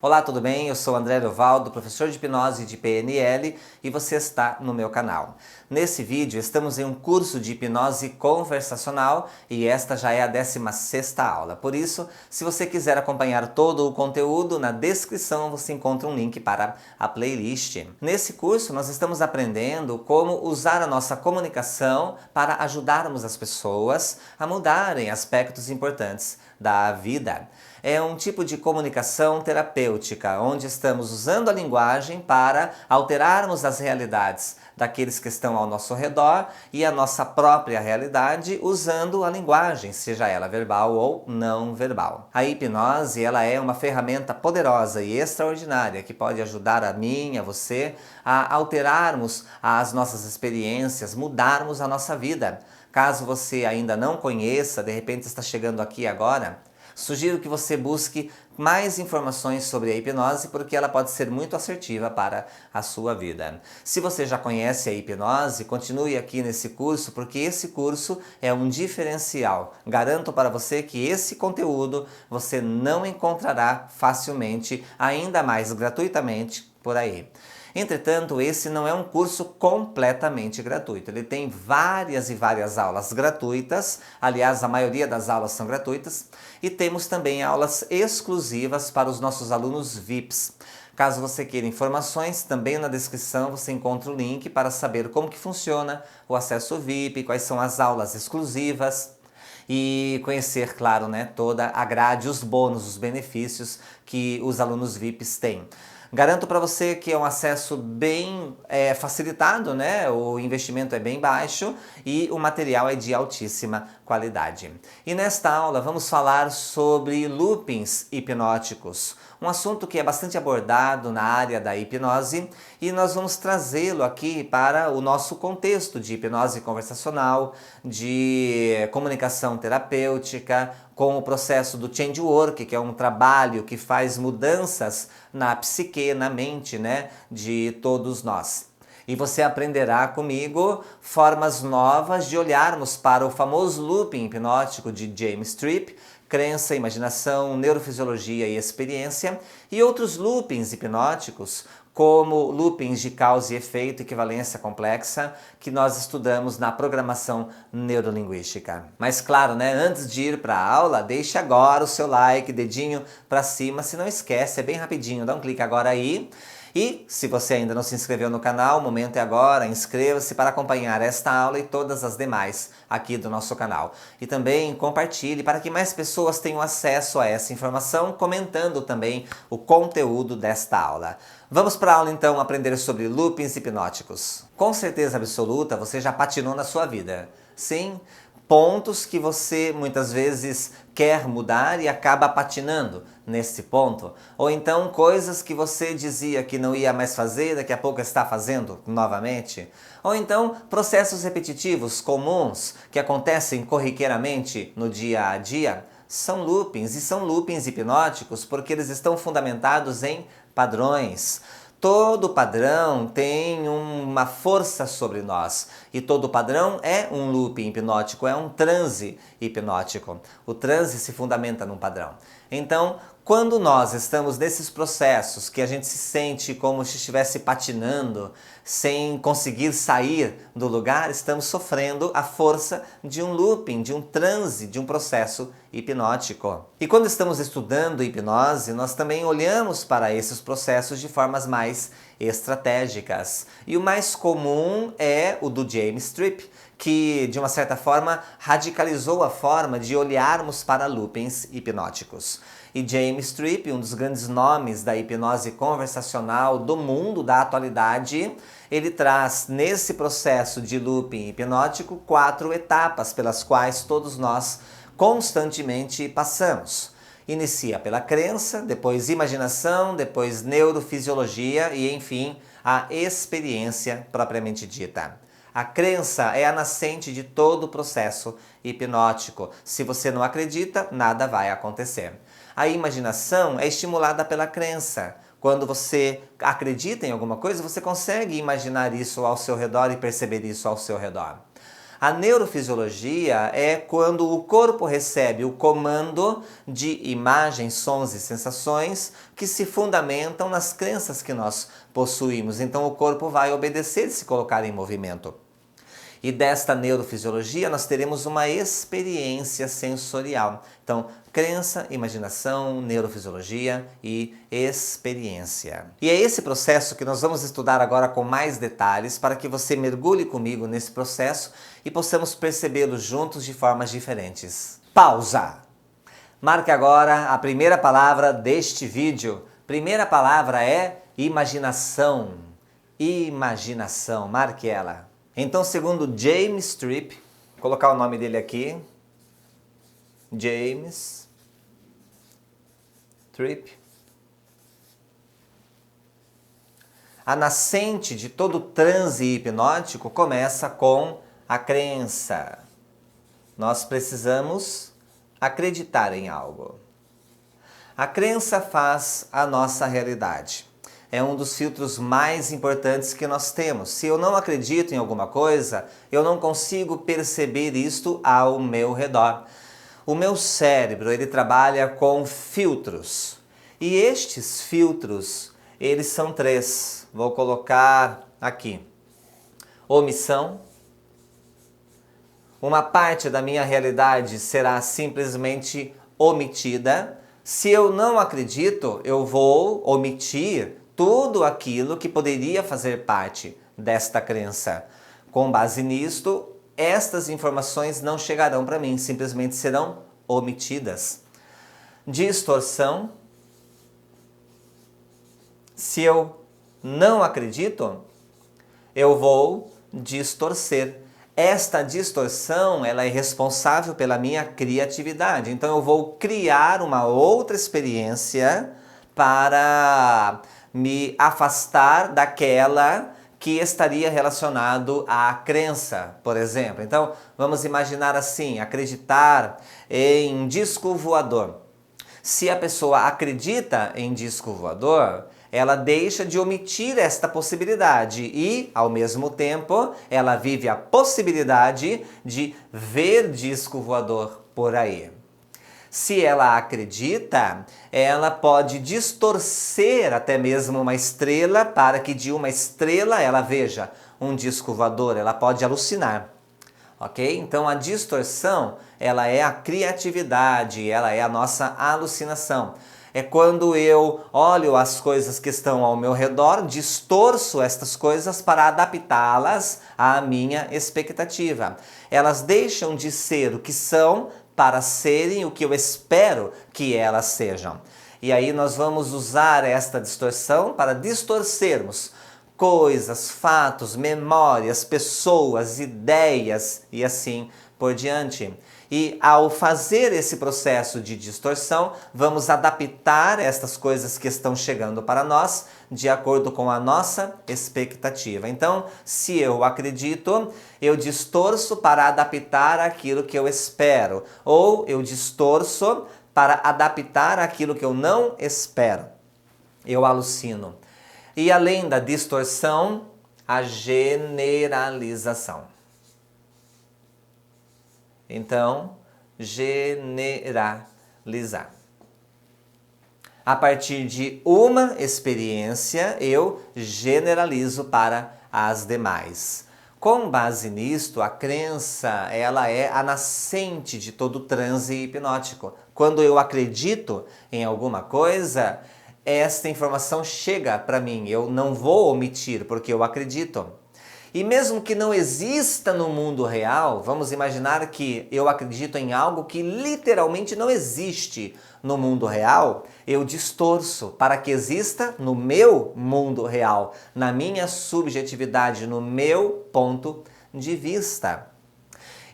Olá, tudo bem? Eu sou André Lovaldo, professor de hipnose de PNL e você está no meu canal. Nesse vídeo estamos em um curso de hipnose conversacional e esta já é a 16ª aula. Por isso, se você quiser acompanhar todo o conteúdo, na descrição você encontra um link para a playlist. Nesse curso nós estamos aprendendo como usar a nossa comunicação para ajudarmos as pessoas a mudarem aspectos importantes da vida. É um tipo de comunicação terapêutica, onde estamos usando a linguagem para alterarmos as realidades daqueles que estão ao nosso redor e a nossa própria realidade usando a linguagem, seja ela verbal ou não verbal. A hipnose, ela é uma ferramenta poderosa e extraordinária que pode ajudar a mim, a você, a alterarmos as nossas experiências, mudarmos a nossa vida. Caso você ainda não conheça, de repente está chegando aqui agora, sugiro que você busque mais informações sobre a hipnose porque ela pode ser muito assertiva para a sua vida. Se você já conhece a hipnose, continue aqui nesse curso porque esse curso é um diferencial. Garanto para você que esse conteúdo você não encontrará facilmente, ainda mais gratuitamente, por aí. Entretanto, esse não é um curso completamente gratuito. Ele tem várias e várias aulas gratuitas, aliás, a maioria das aulas são gratuitas, e temos também aulas exclusivas para os nossos alunos VIPs. Caso você queira informações, também na descrição você encontra o link para saber como que funciona o acesso VIP, quais são as aulas exclusivas e conhecer, claro, toda a grade, os bônus, os benefícios que os alunos VIPs têm. Garanto para você que é um acesso bem facilitado, o investimento é bem baixo e o material é de altíssima qualidade. E nesta aula vamos falar sobre loopings hipnóticos, um assunto que é bastante abordado na área da hipnose e nós vamos trazê-lo aqui para o nosso contexto de hipnose conversacional, de comunicação terapêutica, com o processo do change work, que é um trabalho que faz mudanças na psique, na mente, de todos nós. E você aprenderá comigo formas novas de olharmos para o famoso looping hipnótico de James Tripp, crença, imaginação, neurofisiologia e experiência, e outros loopings hipnóticos, como loopings de causa e efeito, equivalência complexa, que nós estudamos na programação neurolinguística. Mas claro, antes de ir para a aula, deixe agora o seu like, dedinho para cima, se não esquece, é bem rapidinho, dá um clique agora aí. E se você ainda não se inscreveu no canal, o momento é agora, inscreva-se para acompanhar esta aula e todas as demais aqui do nosso canal. E também compartilhe para que mais pessoas tenham acesso a essa informação, comentando também o conteúdo desta aula. Vamos para a aula então aprender sobre loopings hipnóticos. Com certeza absoluta você já patinou na sua vida. Sim, pontos que você muitas vezes quer mudar e acaba patinando nesse ponto. Ou então coisas que você dizia que não ia mais fazer, daqui a pouco está fazendo novamente. Ou então processos repetitivos comuns que acontecem corriqueiramente no dia a dia. São loopings e são loopings hipnóticos porque eles estão fundamentados em padrões. Todo padrão tem uma força sobre nós e todo padrão é um looping hipnótico, é um transe hipnótico. O transe se fundamenta num padrão. Então, quando nós estamos nesses processos que a gente se sente como se estivesse patinando, sem conseguir sair do lugar, estamos sofrendo a força de um looping, de um transe, de um processo hipnótico. E quando estamos estudando hipnose, nós também olhamos para esses processos de formas mais estratégicas. E o mais comum é o do James Tripp, que de uma certa forma radicalizou a forma de olharmos para loopings hipnóticos. E James Tripp, um dos grandes nomes da hipnose conversacional do mundo da atualidade, ele traz nesse processo de looping hipnótico 4 etapas pelas quais todos nós constantemente passamos. Inicia pela crença, depois imaginação, depois neurofisiologia e, enfim, a experiência propriamente dita. A crença é a nascente de todo o processo hipnótico. Se você não acredita, nada vai acontecer. A imaginação é estimulada pela crença. Quando você acredita em alguma coisa, você consegue imaginar isso ao seu redor e perceber isso ao seu redor. A neurofisiologia é quando o corpo recebe o comando de imagens, sons e sensações que se fundamentam nas crenças que nós possuímos. Então o corpo vai obedecer se colocar em movimento. E desta neurofisiologia nós teremos uma experiência sensorial. Então, crença, imaginação, neurofisiologia e experiência. E é esse processo que nós vamos estudar agora com mais detalhes para que você mergulhe comigo nesse processo e possamos percebê-lo juntos de formas diferentes. Pausa! Marque agora a primeira palavra deste vídeo. Primeira palavra é imaginação. Imaginação, marque ela. Então, segundo James Tripp, vou colocar o nome dele aqui, James Tripp, a nascente de todo transe hipnótico começa com a crença. Nós precisamos acreditar em algo. A crença faz a nossa realidade. É um dos filtros mais importantes que nós temos. Se eu não acredito em alguma coisa, eu não consigo perceber isto ao meu redor. O meu cérebro, ele trabalha com filtros. E estes filtros, eles são 3. Vou colocar aqui. Omissão. Uma parte da minha realidade será simplesmente omitida. Se eu não acredito, eu vou omitir tudo aquilo que poderia fazer parte desta crença. Com base nisto, estas informações não chegarão para mim, simplesmente serão omitidas. Distorção. Se eu não acredito, eu vou distorcer. Esta distorção, ela é responsável pela minha criatividade. Então eu vou criar uma outra experiência para me afastar daquela que estaria relacionado à crença, por exemplo. Então, vamos imaginar assim, acreditar em disco voador. Se a pessoa acredita em disco voador, ela deixa de omitir esta possibilidade e, ao mesmo tempo, ela vive a possibilidade de ver disco voador por aí. Se ela acredita, ela pode distorcer até mesmo uma estrela para que de uma estrela ela veja um disco voador, ela pode alucinar. Ok? Então a distorção, ela é a criatividade, ela é a nossa alucinação. É quando eu olho as coisas que estão ao meu redor, distorço estas coisas para adaptá-las à minha expectativa. Elas deixam de ser o que são para serem o que eu espero que elas sejam. E aí nós vamos usar esta distorção para distorcermos coisas, fatos, memórias, pessoas, ideias e assim por diante. E ao fazer esse processo de distorção, vamos adaptar estas coisas que estão chegando para nós de acordo com a nossa expectativa. Então, se eu acredito, eu distorço para adaptar aquilo que eu espero, ou eu distorço para adaptar aquilo que eu não espero. Eu alucino. E além da distorção, a generalização. Então, generalizar. A partir de uma experiência, eu generalizo para as demais. Com base nisto, a crença, ela é a nascente de todo transe hipnótico. Quando eu acredito em alguma coisa, esta informação chega para mim. Eu não vou omitir, porque eu acredito. E mesmo que não exista no mundo real, vamos imaginar que eu acredito em algo que literalmente não existe no mundo real, eu distorço para que exista no meu mundo real, na minha subjetividade, no meu ponto de vista.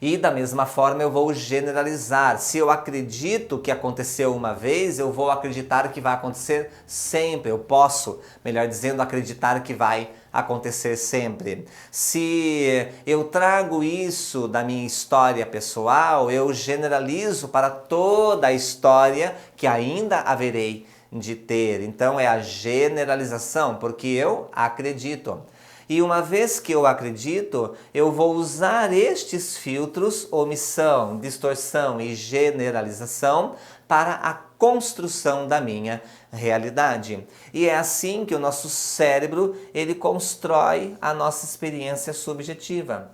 E da mesma forma eu vou generalizar. Se eu acredito que aconteceu uma vez, eu vou acreditar que vai acontecer sempre. Eu posso, melhor dizendo, acreditar que vai acontecer sempre. Se eu trago isso da minha história pessoal, eu generalizo para toda a história que ainda haverei de ter. Então é a generalização, porque eu acredito. E uma vez que eu acredito, eu vou usar estes filtros, omissão, distorção e generalização, para a construção da minha realidade. E é assim que o nosso cérebro, ele constrói a nossa experiência subjetiva.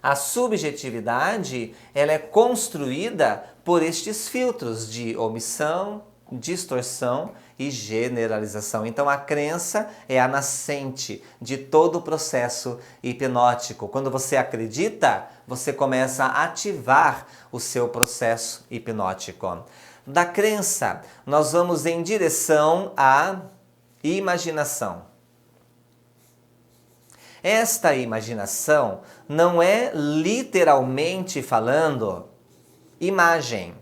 A subjetividade, ela é construída por estes filtros de omissão, distorção e generalização. Então a crença é a nascente de todo o processo hipnótico. Quando você acredita, você começa a ativar o seu processo hipnótico. Da crença, nós vamos em direção à imaginação. Esta imaginação não é literalmente falando imagem,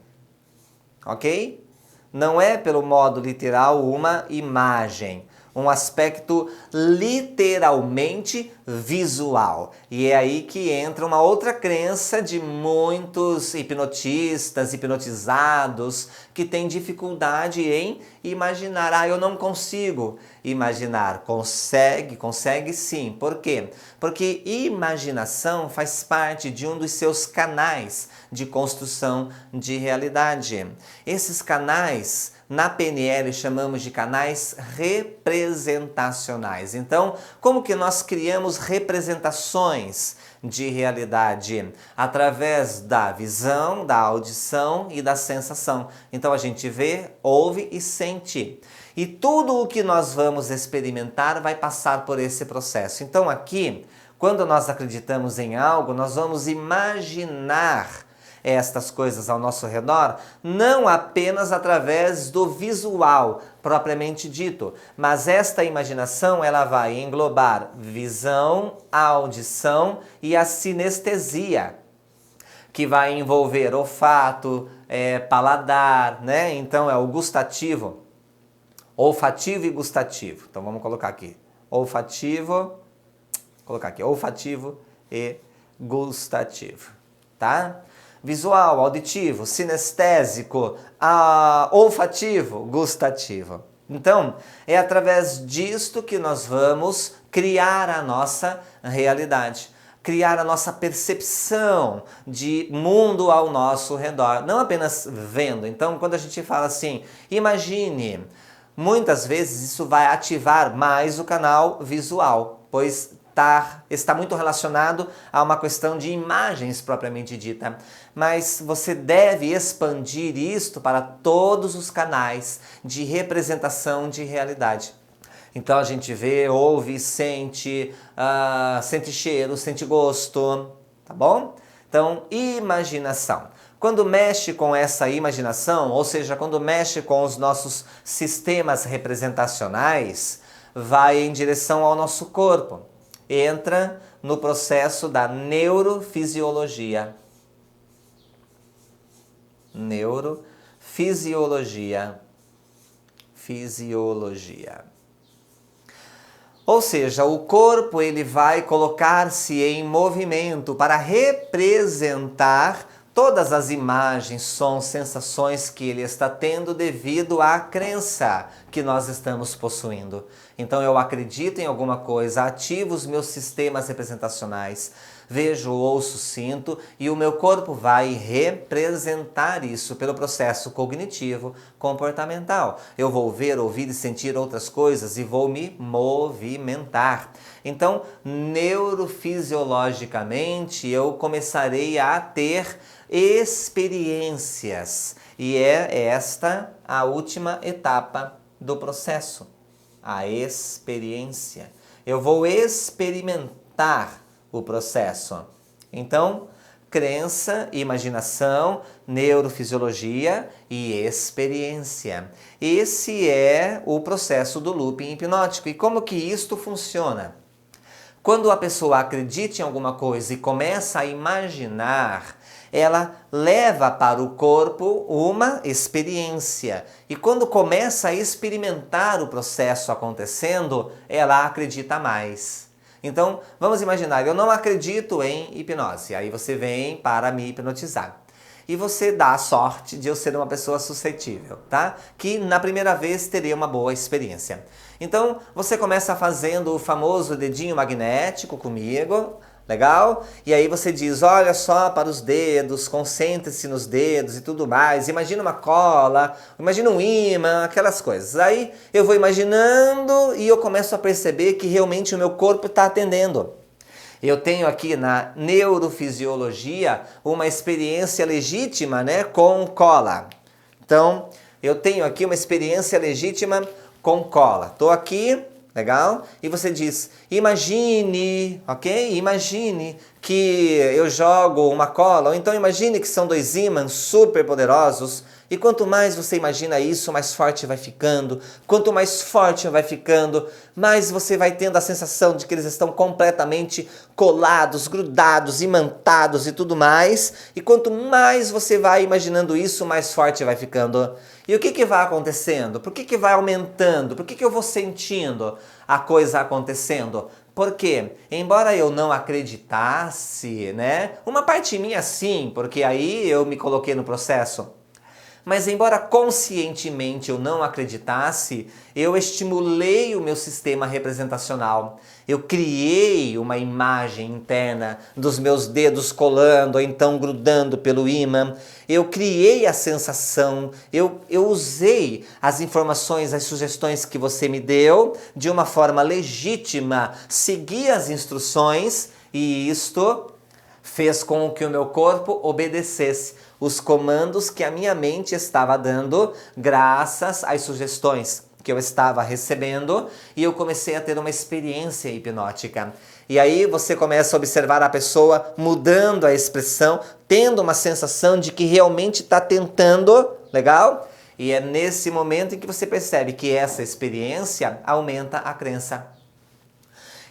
ok? Não é pelo modo literal uma imagem, um aspecto literalmente visual. E é aí que entra uma outra crença de muitos hipnotistas, hipnotizados, que têm dificuldade em imaginar. Ah, eu não consigo imaginar. Consegue sim. Por quê? Porque imaginação faz parte de um dos seus canais de construção de realidade. Esses canais, na PNL, chamamos de canais representacionais. Então, como que nós criamos representações de realidade? Através da visão, da audição e da sensação. Então, a gente vê, ouve e sente. E tudo o que nós vamos experimentar vai passar por esse processo. Então, aqui, quando nós acreditamos em algo, nós vamos imaginar estas coisas ao nosso redor, não apenas através do visual propriamente dito, mas esta imaginação ela vai englobar visão, audição e a sinestesia, que vai envolver olfato, paladar, né? Então é o gustativo, olfativo e gustativo. Então vamos colocar aqui, olfativo e gustativo, tá? Visual, auditivo, sinestésico, olfativo, gustativo. Então, é através disto que nós vamos criar a nossa realidade, criar a nossa percepção de mundo ao nosso redor, não apenas vendo. Então, quando a gente fala assim, imagine, muitas vezes isso vai ativar mais o canal visual, pois está muito relacionado a uma questão de imagens propriamente dita, mas você deve expandir isto para todos os canais de representação de realidade. Então a gente vê, ouve, sente, sente cheiro, sente gosto, tá bom? Então, imaginação. Quando mexe com essa imaginação, ou seja, quando mexe com os nossos sistemas representacionais, vai em direção ao nosso corpo. Entra no processo da neurofisiologia. Neurofisiologia. Fisiologia. Ou seja, o corpo ele vai colocar-se em movimento para representar todas as imagens, sons, sensações que ele está tendo devido à crença que nós estamos possuindo. Então eu acredito em alguma coisa, ativo os meus sistemas representacionais, vejo, ouço, sinto e o meu corpo vai representar isso pelo processo cognitivo comportamental. Eu vou ver, ouvir e sentir outras coisas e vou me movimentar. Então, neurofisiologicamente, eu começarei a ter experiências. E é esta a última etapa do processo, a experiência. Eu vou experimentar o processo. Então, crença, imaginação, neurofisiologia e experiência. Esse é o processo do looping hipnótico. E como que isto funciona? Quando a pessoa acredita em alguma coisa e começa a imaginar, ela leva para o corpo uma experiência. E quando começa a experimentar o processo acontecendo, ela acredita mais. Então, vamos imaginar, eu não acredito em hipnose, aí você vem para me hipnotizar. e você dá a sorte de eu ser uma pessoa suscetível, tá? Que na primeira vez teria uma boa experiência. Então, você começa fazendo o famoso dedinho magnético comigo, legal? E aí você diz, olha só para os dedos, concentre-se nos dedos e tudo mais. Imagina uma cola, imagina um ímã, aquelas coisas. Aí eu vou imaginando e eu começo a perceber que realmente o meu corpo está atendendo. Eu tenho aqui na neurofisiologia uma experiência legítima, né, com cola. Então, eu tenho aqui uma experiência legítima com cola. Estou aqui, legal? E você diz, imagine, ok? Imagine que eu jogo uma cola, ou então imagine que são dois ímãs super poderosos. E quanto mais você imagina isso, mais forte vai ficando. Quanto mais forte vai ficando, mais você vai tendo a sensação de que eles estão completamente colados, grudados, imantados e tudo mais. E quanto mais você vai imaginando isso, mais forte vai ficando. E o que vai acontecendo? Por que vai aumentando? Por que eu vou sentindo a coisa acontecendo? Porque, embora eu não acreditasse, né? Uma parte minha sim, porque aí eu me coloquei no processo. Mas embora conscientemente eu não acreditasse, eu estimulei o meu sistema representacional. Eu criei uma imagem interna dos meus dedos colando ou então grudando pelo ímã. Eu criei a sensação, eu usei as informações, as sugestões que você me deu de uma forma legítima, segui as instruções e isto fez com que o meu corpo obedecesse os comandos que a minha mente estava dando graças às sugestões que eu estava recebendo e eu comecei a ter uma experiência hipnótica. E aí você começa a observar a pessoa mudando a expressão, tendo uma sensação de que realmente está tentando, legal? E é nesse momento em que você percebe que essa experiência aumenta a crença.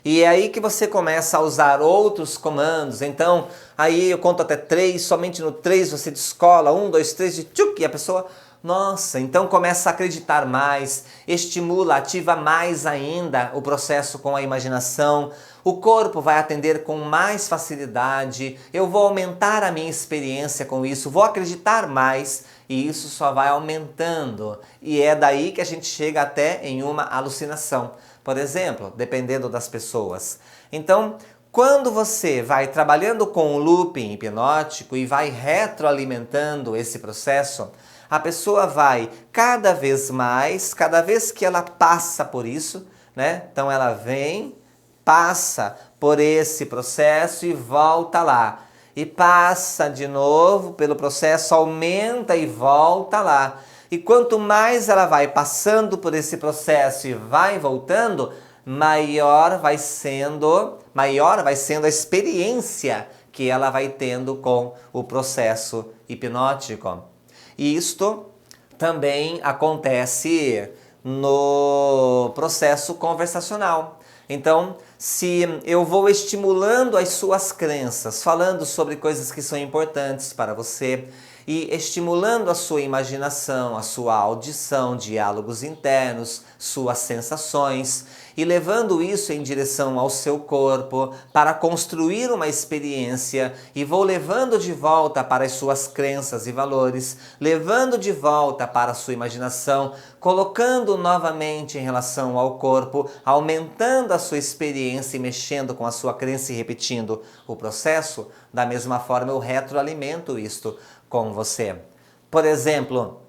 E é aí que você começa a usar outros comandos. Então, aí eu conto até 3, somente no 3 você descola 1, 2, 3 e tchuc, e a pessoa, nossa, então começa a acreditar mais, estimula, ativa mais ainda o processo com a imaginação. O corpo vai atender com mais facilidade, eu vou aumentar a minha experiência com isso, vou acreditar mais e isso só vai aumentando. E é daí que a gente chega até em uma alucinação. Por exemplo, dependendo das pessoas. Então, quando você vai trabalhando com o looping hipnótico e vai retroalimentando esse processo, a pessoa vai cada vez mais, cada vez que ela passa por isso, né? Então ela vem, passa por esse processo e volta lá. E passa de novo pelo processo, aumenta e volta lá. E quanto mais ela vai passando por esse processo e vai voltando, maior vai sendo a experiência que ela vai tendo com o processo hipnótico. E isto também acontece no processo conversacional. Então, se eu vou estimulando as suas crenças, falando sobre coisas que são importantes para você, e estimulando a sua imaginação, a sua audição, diálogos internos, suas sensações e levando isso em direção ao seu corpo para construir uma experiência e vou levando de volta para as suas crenças e valores, levando de volta para a sua imaginação, colocando novamente em relação ao corpo, aumentando a sua experiência e mexendo com a sua crença e repetindo o processo, da mesma forma eu retroalimento isto com você. Por exemplo,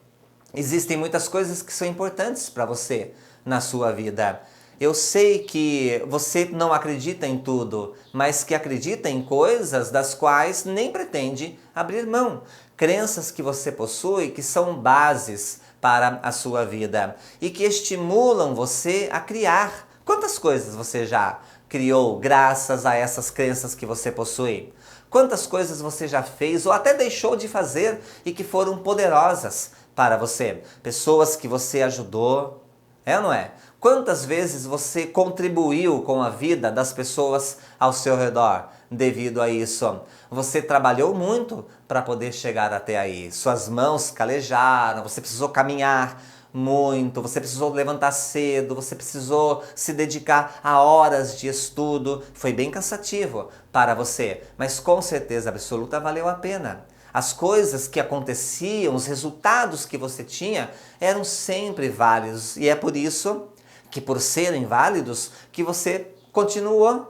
existem muitas coisas que são importantes para você na sua vida. Eu sei que você não acredita em tudo, mas que acredita em coisas das quais nem pretende abrir mão. Crenças que você possui que são bases para a sua vida e que estimulam você a criar. Quantas coisas você já criou graças a essas crenças que você possui? Quantas coisas você já fez ou até deixou de fazer e que foram poderosas para você? Pessoas que você ajudou, é ou não é? Quantas vezes você contribuiu com a vida das pessoas ao seu redor devido a isso? Você trabalhou muito para poder chegar até aí. Suas mãos calejaram, você precisou caminhar muito, você precisou levantar cedo, você precisou se dedicar a horas de estudo. Foi bem cansativo para você, mas com certeza absoluta valeu a pena. As coisas que aconteciam, os resultados que você tinha eram sempre válidos. E é por isso que, por serem válidos, que você continua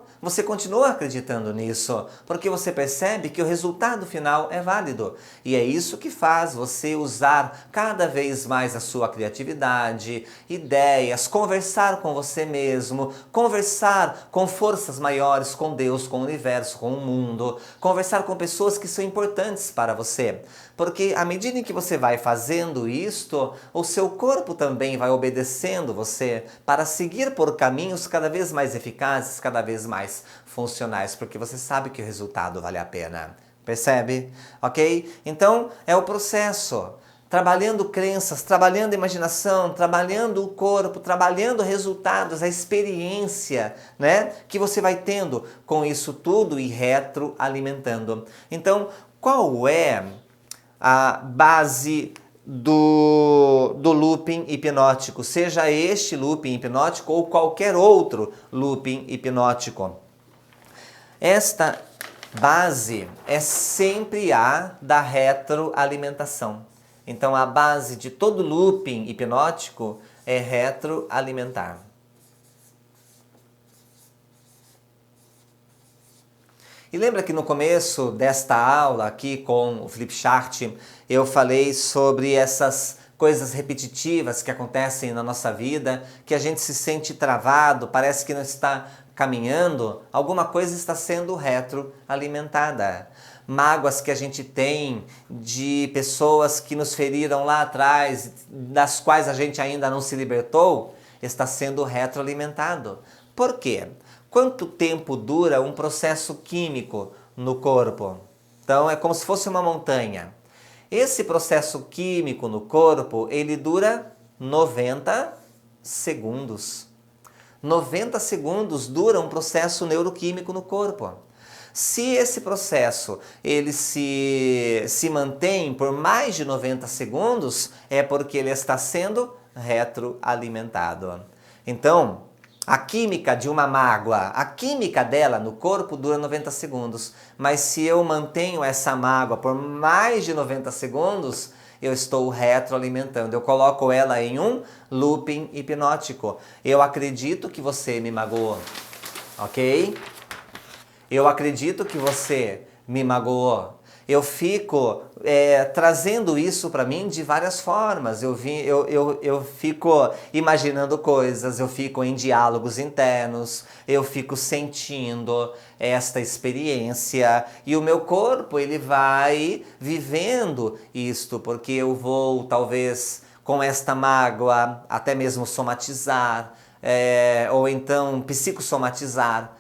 acreditando nisso, porque você percebe que o resultado final é válido. E é isso que faz você usar cada vez mais a sua criatividade, ideias, conversar com você mesmo, conversar com forças maiores, com Deus, com o universo, com o mundo, conversar com pessoas que são importantes para você. Porque à medida em que você vai fazendo isto, o seu corpo também vai obedecendo você para seguir por caminhos cada vez mais eficazes, cada vez mais funcionais, porque você sabe que o resultado vale a pena. Percebe? Ok? Então, é o processo. Trabalhando crenças, trabalhando imaginação, trabalhando o corpo, trabalhando resultados, a experiência, né, que você vai tendo com isso tudo e retroalimentando. Então, qual é a base do looping hipnótico, seja este looping hipnótico ou qualquer outro looping hipnótico? Esta base é sempre a da retroalimentação. Então a base de todo looping hipnótico é retroalimentar. E lembra que no começo desta aula aqui com o Flipchart, eu falei sobre essas coisas repetitivas que acontecem na nossa vida, que a gente se sente travado, parece que não está caminhando, alguma coisa está sendo retroalimentada. Mágoas que a gente tem de pessoas que nos feriram lá atrás, das quais a gente ainda não se libertou, está sendo retroalimentado. Por quê? Quanto tempo dura um processo químico no corpo? Então é como se fosse uma montanha. Esse processo químico no corpo, ele dura 90 segundos. 90 segundos dura um processo neuroquímico no corpo. Se esse processo ele se mantém por mais de 90 segundos, é porque ele está sendo retroalimentado. Então, a química de uma mágoa, a química dela no corpo dura 90 segundos, mas se eu mantenho essa mágoa por mais de 90 segundos, eu estou retroalimentando, eu coloco ela em um looping hipnótico. Eu acredito que você me magoou, ok? Eu acredito que você me magoou. Eu fico trazendo isso para mim de várias formas. Eu fico imaginando coisas, eu fico em diálogos internos, eu fico sentindo esta experiência e o meu corpo ele vai vivendo isto, porque eu vou talvez com esta mágoa até mesmo somatizar, ou então psicossomatizar.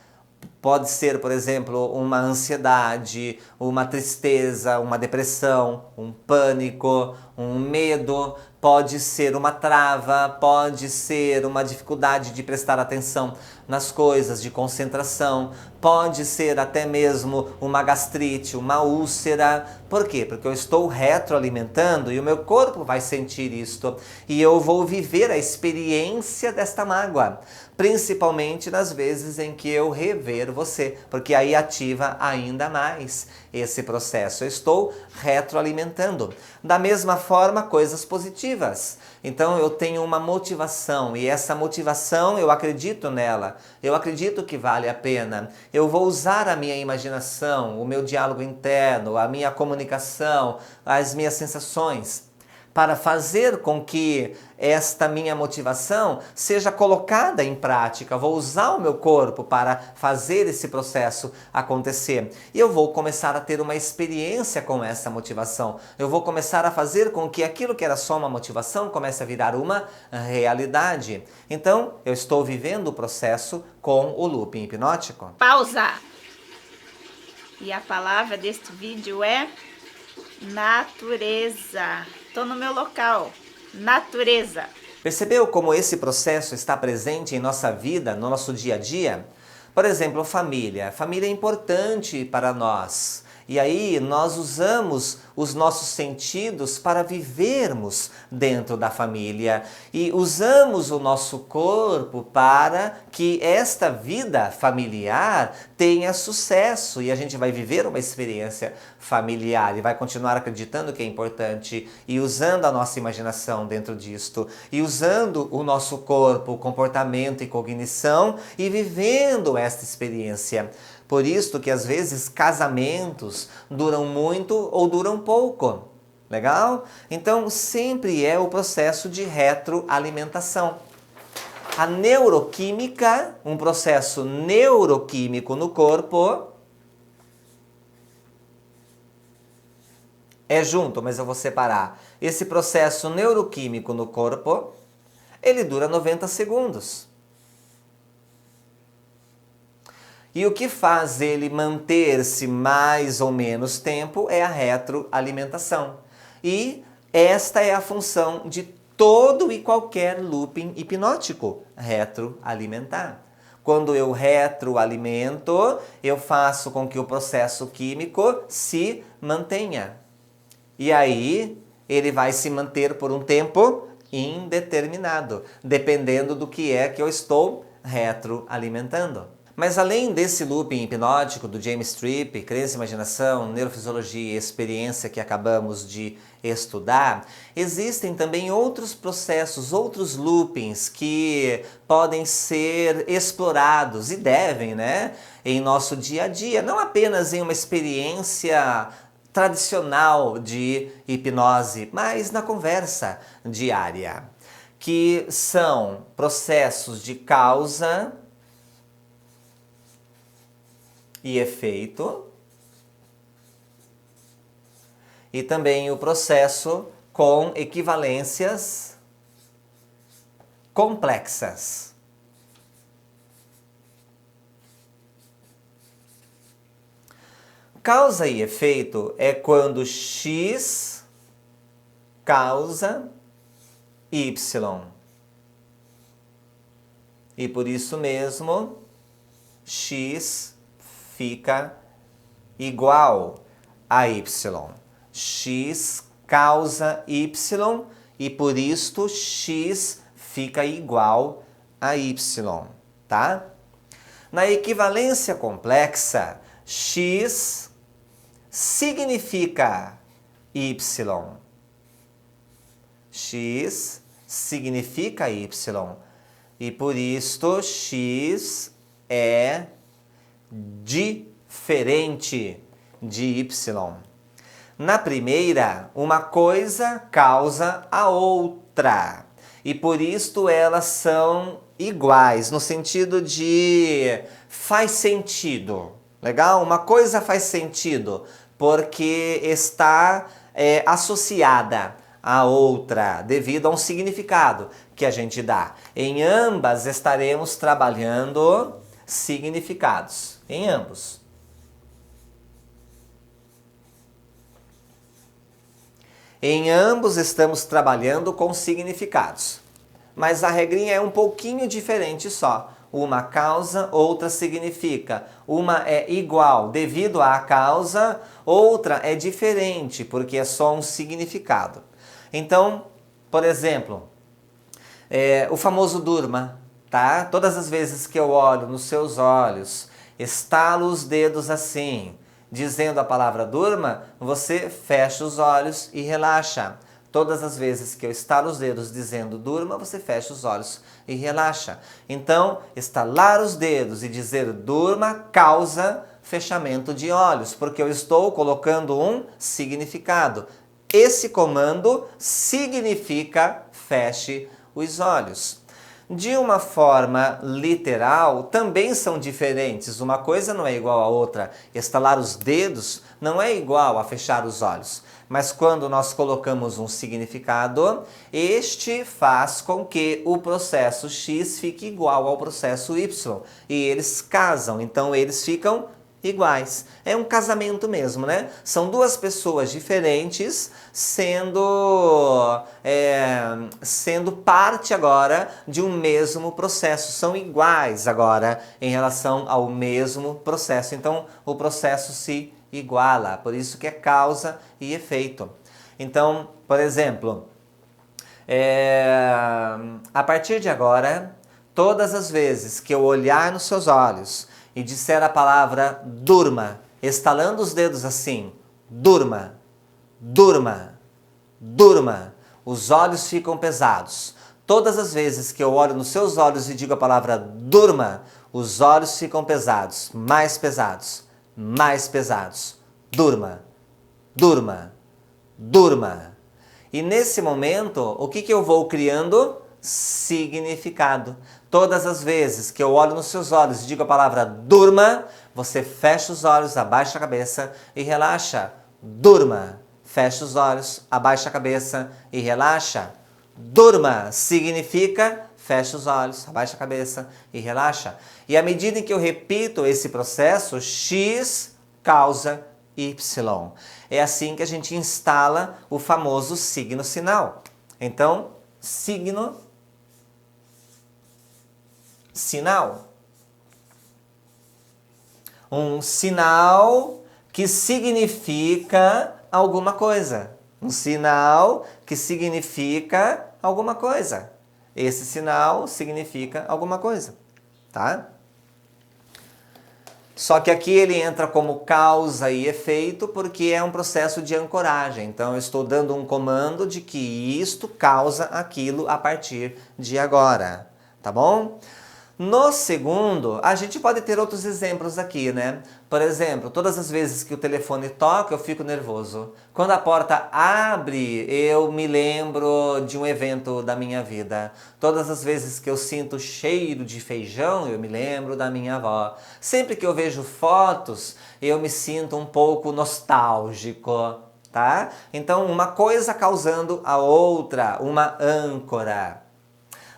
Pode ser, por exemplo, uma ansiedade, uma tristeza, uma depressão, um pânico, um medo, pode ser uma trava, pode ser uma dificuldade de prestar atenção nas coisas, de concentração, pode ser até mesmo uma gastrite, uma úlcera. Por quê? Porque eu estou retroalimentando e o meu corpo vai sentir isto e eu vou viver a experiência desta mágoa, principalmente nas vezes em que eu rever você, porque aí ativa ainda mais esse processo. Eu estou retroalimentando. Da mesma forma, coisas positivas. Então eu tenho uma motivação e essa motivação eu acredito nela, eu acredito que vale a pena. Eu vou usar a minha imaginação, o meu diálogo interno, a minha comunicação, as minhas sensações para fazer com que esta minha motivação seja colocada em prática. Vou usar o meu corpo para fazer esse processo acontecer. E eu vou começar a ter uma experiência com essa motivação. Eu vou começar a fazer com que aquilo que era só uma motivação comece a virar uma realidade. Então, eu estou vivendo o processo com o looping hipnótico. Pausa! E a palavra deste vídeo é natureza. Estou no meu local. Natureza. Percebeu como esse processo está presente em nossa vida, no nosso dia a dia? Por exemplo, família. Família é importante para nós. E aí nós usamos os nossos sentidos para vivermos dentro da família e usamos o nosso corpo para que esta vida familiar tenha sucesso e a gente vai viver uma experiência familiar e vai continuar acreditando que é importante e usando a nossa imaginação dentro disto e usando o nosso corpo, comportamento e cognição e vivendo esta experiência. Por isso que às vezes casamentos duram muito ou duram pouco. Legal? Então sempre é o processo de retroalimentação. A neuroquímica, um processo neuroquímico no corpo, é junto, mas eu vou separar. Esse processo neuroquímico no corpo, ele dura 90 segundos. E o que faz ele manter-se mais ou menos tempo é a retroalimentação. E esta é a função de todo e qualquer looping hipnótico, retroalimentar. Quando eu retroalimento, eu faço com que o processo químico se mantenha. E aí, ele vai se manter por um tempo indeterminado, dependendo do que é que eu estou retroalimentando. Mas além desse looping hipnótico do James Tripp, crença, imaginação, neurofisiologia e experiência que acabamos de estudar, existem também outros processos, outros loopings que podem ser explorados e devem, né, em nosso dia a dia, não apenas em uma experiência tradicional de hipnose, mas na conversa diária, que são processos de causa e efeito, e também o processo com equivalências complexas. Causa e efeito é quando X causa Y. E por isso mesmo, X fica igual a Y. X causa Y e por isto X fica igual a Y, tá? Na equivalência complexa, X significa Y. X significa Y. E por isto X é diferente de Y. Na primeira, uma coisa causa a outra. E por isto elas são iguais, no sentido de faz sentido. Legal? Uma coisa faz sentido porque está associada a outra, devido a um significado que a gente dá. Em ambas estaremos trabalhando significados. Em ambos. Em ambos estamos trabalhando com significados. Mas a regrinha é um pouquinho diferente só. Uma causa, outra significa. Uma é igual devido à causa, outra é diferente porque é só um significado. Então, por exemplo, o famoso durma, tá? Todas as vezes que eu olho nos seus olhos, estalo os dedos assim, dizendo a palavra durma, você fecha os olhos e relaxa. Todas as vezes que eu estalo os dedos dizendo durma, você fecha os olhos e relaxa. Então, estalar os dedos e dizer durma causa fechamento de olhos, porque eu estou colocando um significado. Esse comando significa feche os olhos. De uma forma literal, também são diferentes. Uma coisa não é igual à outra. Estalar os dedos não é igual a fechar os olhos. Mas quando nós colocamos um significado, este faz com que o processo X fique igual ao processo Y. E eles casam, então eles ficam iguais. É um casamento mesmo, né? São duas pessoas diferentes sendo parte agora de um mesmo processo. São iguais agora em relação ao mesmo processo. Então, o processo se iguala, por isso que é causa e efeito. Então, por exemplo, a partir de agora, todas as vezes que eu olhar nos seus olhos e disser a palavra durma, estalando os dedos assim, durma, durma, durma, os olhos ficam pesados. Todas as vezes que eu olho nos seus olhos e digo a palavra durma, os olhos ficam pesados, mais pesados, mais pesados. Durma, durma, durma. E nesse momento, o que eu vou criando? Significado. Todas as vezes que eu olho nos seus olhos e digo a palavra durma, você fecha os olhos, abaixa a cabeça e relaxa. Durma. Fecha os olhos, abaixa a cabeça e relaxa. Durma significa fecha os olhos, abaixa a cabeça e relaxa. E à medida em que eu repito esse processo, X causa Y. É assim que a gente instala o famoso signo sinal. Então, signo, sinal. Um sinal que significa alguma coisa. Um sinal que significa alguma coisa. Esse sinal significa alguma coisa, tá? Só que aqui ele entra como causa e efeito porque é um processo de ancoragem. Então eu estou dando um comando de que isto causa aquilo a partir de agora, tá bom? No segundo, a gente pode ter outros exemplos aqui, né? Por exemplo, todas as vezes que o telefone toca, eu fico nervoso. Quando a porta abre, eu me lembro de um evento da minha vida. Todas as vezes que eu sinto cheiro de feijão, eu me lembro da minha avó. Sempre que eu vejo fotos, eu me sinto um pouco nostálgico, tá? Então, uma coisa causando a outra, uma âncora.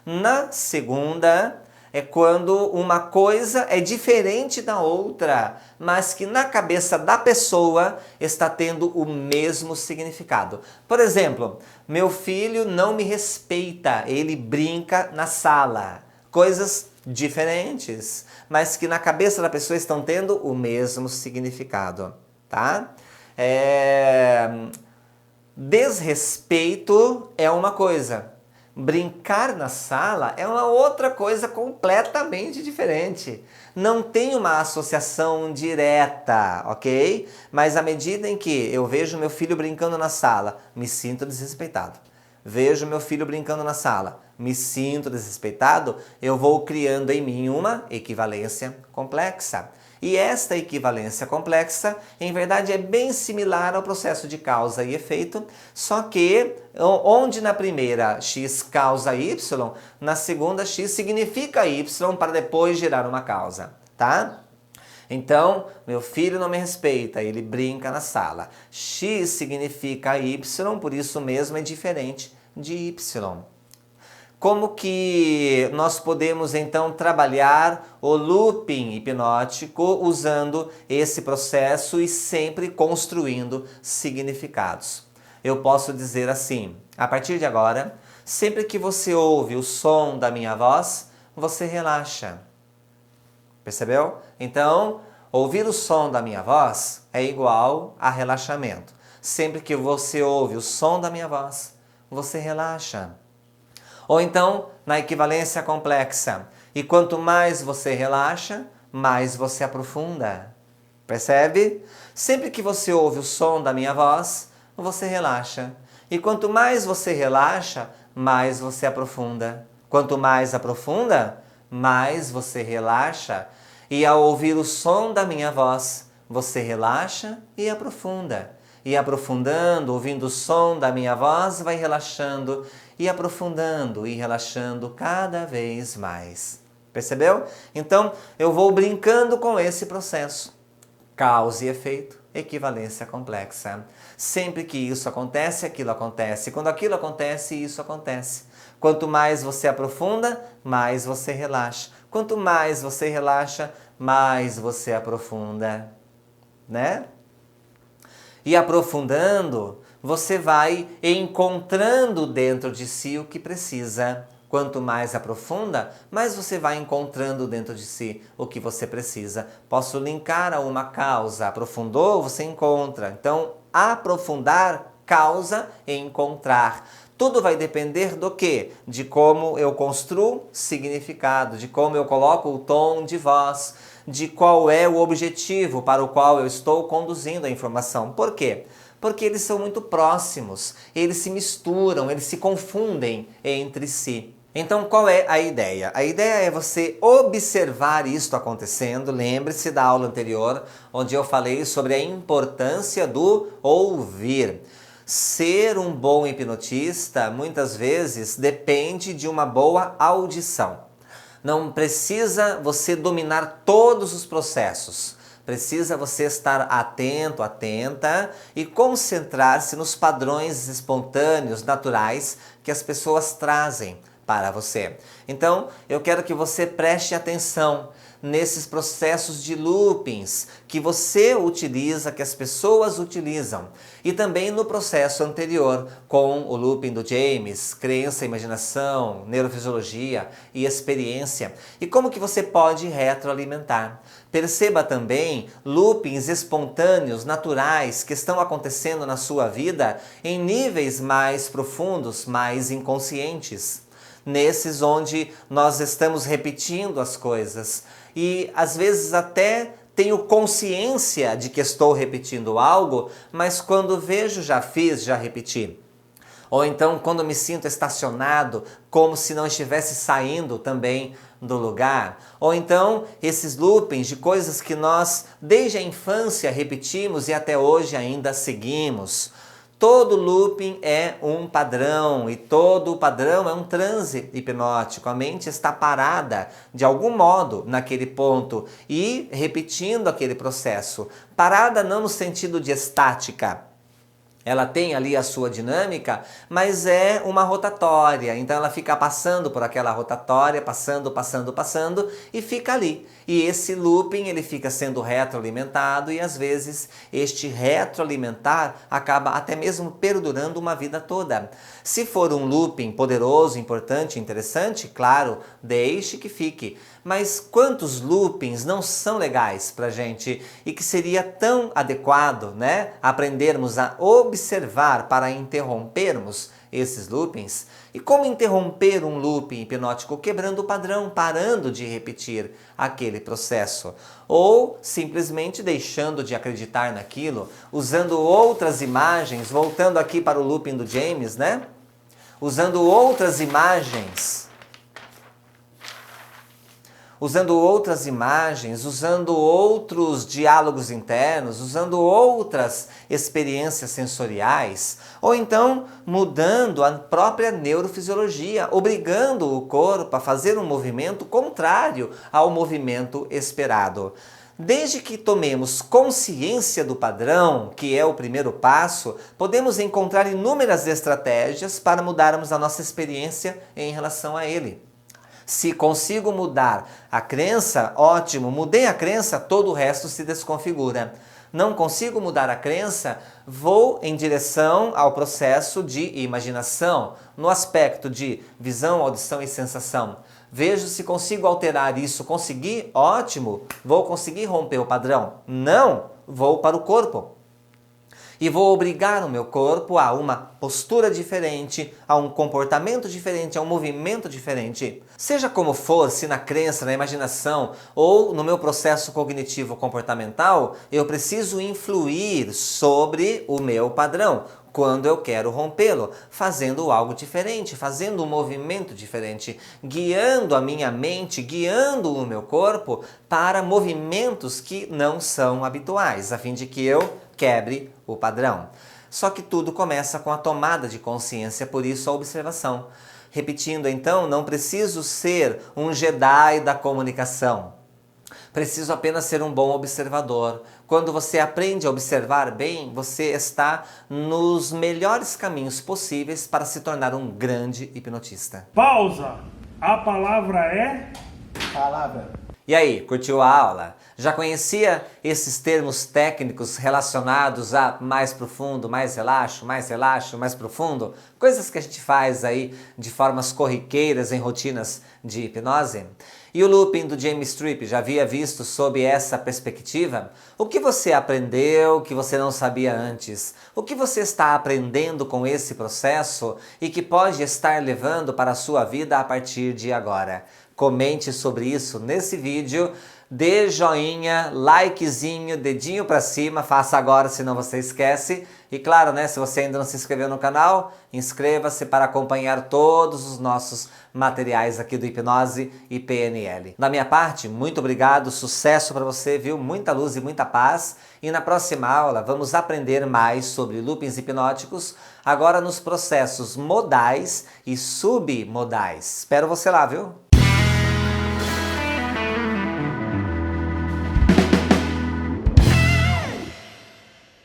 Na segunda, é quando uma coisa é diferente da outra, mas que na cabeça da pessoa está tendo o mesmo significado. Por exemplo, meu filho não me respeita, ele brinca na sala. Coisas diferentes, mas que na cabeça da pessoa estão tendo o mesmo significado, tá? Desrespeito é uma coisa. Brincar na sala é uma outra coisa completamente diferente. Não tem uma associação direta, ok? Mas à medida em que eu vejo meu filho brincando na sala, me sinto desrespeitado. Vejo meu filho brincando na sala, me sinto desrespeitado, eu vou criando em mim uma equivalência complexa. E esta equivalência complexa, em verdade, é bem similar ao processo de causa e efeito, só que onde na primeira x causa y, na segunda x significa y para depois gerar uma causa, tá? Então, meu filho não me respeita, ele brinca na sala. X significa y, por isso mesmo é diferente de y. Como que nós podemos então trabalhar o looping hipnótico usando esse processo e sempre construindo significados? Eu posso dizer assim, a partir de agora, sempre que você ouve o som da minha voz, você relaxa. Percebeu? Então, ouvir o som da minha voz é igual a relaxamento. Sempre que você ouve o som da minha voz, você relaxa. Ou então, na equivalência complexa. E quanto mais você relaxa, mais você aprofunda. Percebe? Sempre que você ouve o som da minha voz, você relaxa. E quanto mais você relaxa, mais você aprofunda. Quanto mais aprofunda, mais você relaxa. E ao ouvir o som da minha voz, você relaxa e aprofunda. E aprofundando, ouvindo o som da minha voz, vai relaxando e aprofundando e relaxando cada vez mais. Percebeu? Então, eu vou brincando com esse processo. Causa e efeito, equivalência complexa. Sempre que isso acontece, aquilo acontece. Quando aquilo acontece, isso acontece. Quanto mais você aprofunda, mais você relaxa. Quanto mais você relaxa, mais você aprofunda, né? E aprofundando, você vai encontrando dentro de si o que precisa Quanto mais aprofunda, mais você vai encontrando dentro de si o que você precisa. Posso linkar a uma causa. Aprofundou, você encontra. Então, aprofundar causa encontrar. Tudo vai depender do quê? De como eu construo significado, de como eu coloco o tom de voz, de qual é o objetivo para o qual eu estou conduzindo a informação. Por quê? Porque eles são muito próximos, eles se misturam, eles se confundem entre si. Então, qual é a ideia? A ideia é você observar isto acontecendo. Lembre-se da aula anterior, onde eu falei sobre a importância do ouvir. Ser um bom hipnotista, muitas vezes, depende de uma boa audição. Não precisa você dominar todos os processos. Precisa você estar atento, atenta e concentrar-se nos padrões espontâneos, naturais que as pessoas trazem para você. Então, eu quero que você preste atenção nesses processos de loopings que você utiliza, que as pessoas utilizam. E também no processo anterior, com o looping do James, crença, imaginação, neurofisiologia e experiência. E como que você pode retroalimentar. Perceba também loopings espontâneos, naturais, que estão acontecendo na sua vida em níveis mais profundos, mais inconscientes. Nesses onde nós estamos repetindo as coisas e às vezes até tenho consciência de que estou repetindo algo, mas quando vejo já fiz, já repeti. Ou então quando me sinto estacionado, como se não estivesse saindo também do lugar. Ou então esses loopings de coisas que nós desde a infância repetimos e até hoje ainda seguimos. Todo looping é um padrão e todo padrão é um transe hipnótico. A mente está parada de algum modo naquele ponto e repetindo aquele processo. Parada não no sentido de estática. Ela tem ali a sua dinâmica, mas é uma rotatória. Então ela fica passando por aquela rotatória, passando e fica ali. E esse looping ele fica sendo retroalimentado e às vezes este retroalimentar acaba até mesmo perdurando uma vida toda. Se for um looping poderoso, importante, interessante, claro, deixe que fique. Mas quantos loopings não são legais pra gente e que seria tão adequado, né, aprendermos a observar para interrompermos esses loopings? E como interromper um looping hipnótico? Quebrando o padrão, parando de repetir aquele processo. Ou simplesmente deixando de acreditar naquilo, usando outras imagens, voltando aqui para o looping do James, né? Usando outras imagens, usando outros diálogos internos, usando outras experiências sensoriais, ou então mudando a própria neurofisiologia, obrigando o corpo a fazer um movimento contrário ao movimento esperado. Desde que tomemos consciência do padrão, que é o primeiro passo, podemos encontrar inúmeras estratégias para mudarmos a nossa experiência em relação a ele. Se consigo mudar a crença, ótimo, mudei a crença, todo o resto se desconfigura. Não consigo mudar a crença, vou em direção ao processo de imaginação, no aspecto de visão, audição e sensação. Vejo se consigo alterar isso. Conseguir? Ótimo, vou conseguir romper o padrão. Não, vou para o corpo. E vou obrigar o meu corpo a uma postura diferente, a um comportamento diferente, a um movimento diferente. Seja como for, se na crença, na imaginação ou no meu processo cognitivo comportamental, eu preciso influir sobre o meu padrão quando eu quero rompê-lo, fazendo algo diferente, fazendo um movimento diferente, guiando a minha mente, guiando o meu corpo para movimentos que não são habituais, a fim de que eu quebre o padrão. Só que tudo começa com a tomada de consciência, por isso a observação. Repetindo então, não preciso ser um Jedi da comunicação. Preciso apenas ser um bom observador. Quando você aprende a observar bem, você está nos melhores caminhos possíveis para se tornar um grande hipnotista. Pausa! A palavra é... Palavra. E aí, curtiu a aula? Já conhecia esses termos técnicos relacionados a mais profundo, mais relaxo, mais profundo? Coisas que a gente faz aí de formas corriqueiras em rotinas de hipnose? E o looping do James Tripp, já havia visto sob essa perspectiva? O que você aprendeu que você não sabia antes? O que você está aprendendo com esse processo e que pode estar levando para a sua vida a partir de agora? Comente sobre isso nesse vídeo, dê joinha, likezinho, dedinho para cima, faça agora, senão você esquece. E claro, né, se você ainda não se inscreveu no canal, inscreva-se para acompanhar todos os nossos materiais aqui do Hipnose e PNL. Da minha parte, muito obrigado, sucesso para você, viu? Muita luz e muita paz. E na próxima aula vamos aprender mais sobre loopings hipnóticos, agora nos processos modais e submodais. Espero você lá, viu?